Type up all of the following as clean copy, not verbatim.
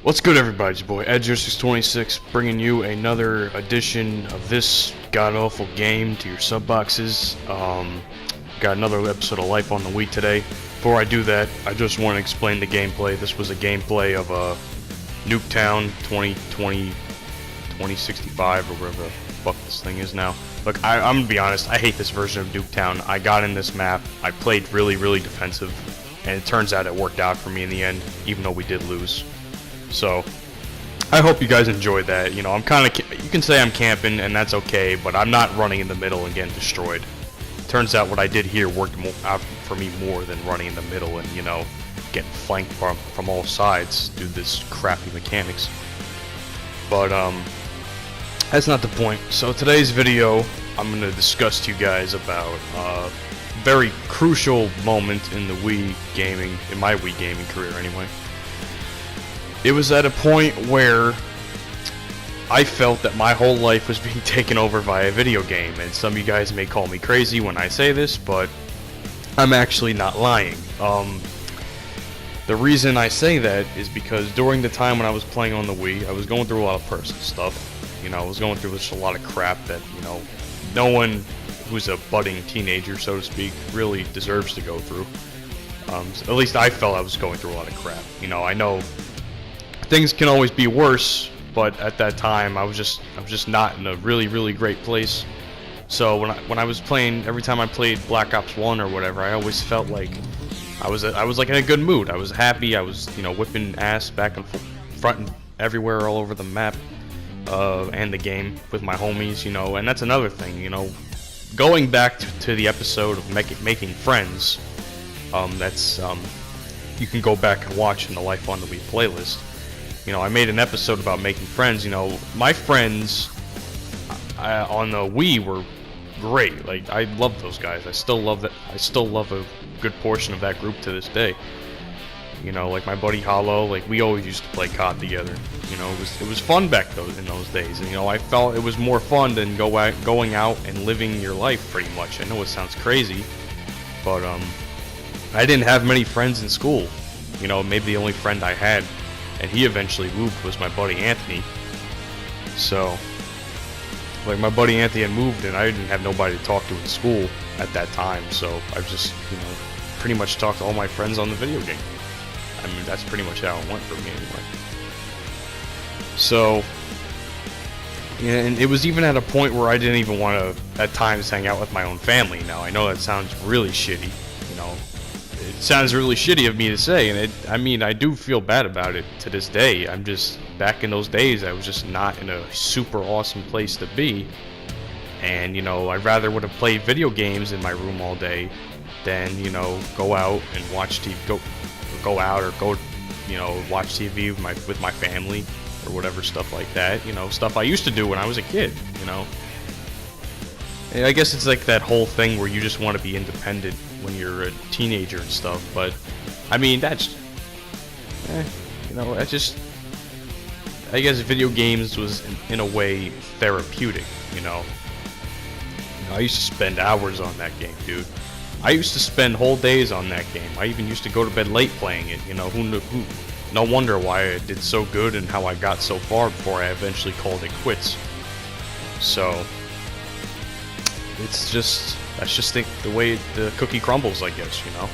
What's good, everybody? It's your boy Edger626 bringing you another edition of this god-awful game to your sub boxes. Got another episode of Life on the Wii today. Before I do that, I just want to explain the gameplay. This was a gameplay of Nuketown 2065 or whatever the fuck this thing is now. Look, I'm gonna be honest, I hate this version of Nuketown. I got in this map, I played really defensive, and it turns out it worked out for me in the end, even though we did lose. So, I hope you guys enjoyed that. You know, I'm kind of, you can say I'm camping, and that's okay, but I'm not running in the middle and getting destroyed. Turns out what I did here worked out for me more than running in the middle and, you know, getting flanked from all sides due to this crappy mechanics. But, that's not the point. So today's video, I'm going to discuss to you guys about a very crucial moment in the Wii gaming, in my Wii gaming career anyway. It was at a point where I felt that my whole life was being taken over by a video game, and some of you guys may call me crazy when I say this, but I'm actually not lying. The reason I say that is because during the time when I was playing on the Wii, I was going through a lot of personal stuff. You know, I was going through just a lot of crap that, you know, no one who's a budding teenager, so to speak, really deserves to go through. At least I felt I was going through a lot of crap. You know, I know things can always be worse, but at that time I was just not in a really great place. So when I was playing, every time I played Black Ops 1 or whatever, I always felt like I was like in a good mood. I was happy. I was, you know, whipping ass back and front and everywhere, all over the map and the game with my homies, you know. And that's another thing, you know, going back to the episode of making friends. You can go back and watch in the Life on the Wii playlist. You know, I made an episode about making friends. You know, my friends on the Wii were great. Like, I love those guys. I still love that. I still love a good portion of that group to this day. You know, like my buddy Hollow. Like, we always used to play COD together. You know, it was fun back in those days. And, you know, I felt it was more fun than going out and living your life pretty much. I know it sounds crazy, but I didn't have many friends in school. You know, maybe the only friend I had, and he eventually moved, was my buddy Anthony. So, like, my buddy Anthony had moved, and I didn't have nobody to talk to in school at that time. So I just, you know, pretty much talked to all my friends on the video game. I mean, that's pretty much how it went for me anyway. So, yeah, and it was even at a point where I didn't even want to, at times, hang out with my own family. Now, I know that sounds really shitty, you know. It sounds really shitty of me to say, and I mean, I do feel bad about it to this day. I'm just, back in those days, I was just not in a super awesome place to be. And, you know, I'd rather would have played video games in my room all day than, you know, go out and watch TV, go out or go, you know, watch TV with my family or whatever, stuff like that. You know, stuff I used to do when I was a kid, you know. And I guess it's like that whole thing where you just want to be independent when you're a teenager and stuff, but I mean, that's, you know, that's just, I guess video games was in a way therapeutic, you know. I used to spend hours on that game, dude. I used to spend whole days on that game. I even used to go to bed late playing it, you know. No wonder why I did so good and how I got so far before I eventually called it quits. So, it's just, that's just the way the cookie crumbles, I guess, you know.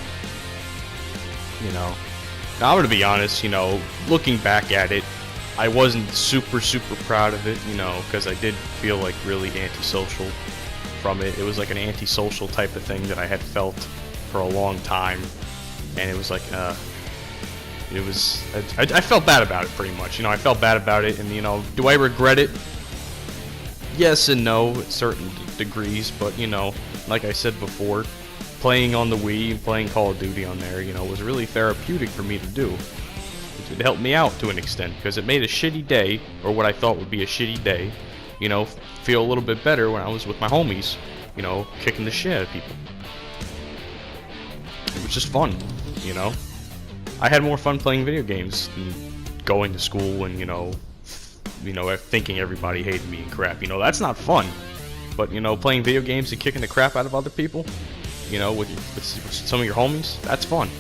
You know, now I'm gonna be honest, you know, looking back at it, I wasn't super proud of it, you know, because I did feel like really antisocial from it. It was like an antisocial type of thing that I had felt for a long time, and it was like, I felt bad about it pretty much, you know. I felt bad about it, and, you know, do I regret it? Yes and no, at certain degrees, but, you know, like I said before, playing on the Wii and playing Call of Duty on there, you know, was really therapeutic for me to do. It helped me out to an extent, because it made a shitty day, or what I thought would be a shitty day, you know, feel a little bit better when I was with my homies, you know, kicking the shit out of people. It was just fun, you know. I had more fun playing video games than going to school and, you know, thinking everybody hated me and crap. You know, that's not fun. But, you know, playing video games and kicking the crap out of other people, you know, with some of your homies, that's fun.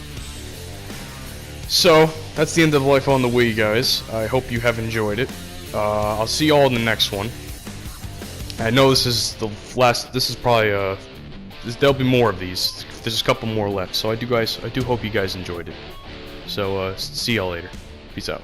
So, that's the end of Life on the Wii, guys. I hope you have enjoyed it. I'll see you all in the next one. I know this is the last. This is probably there'll be more of these. There's a couple more left. So I do hope you guys enjoyed it. So see y'all later. Peace out.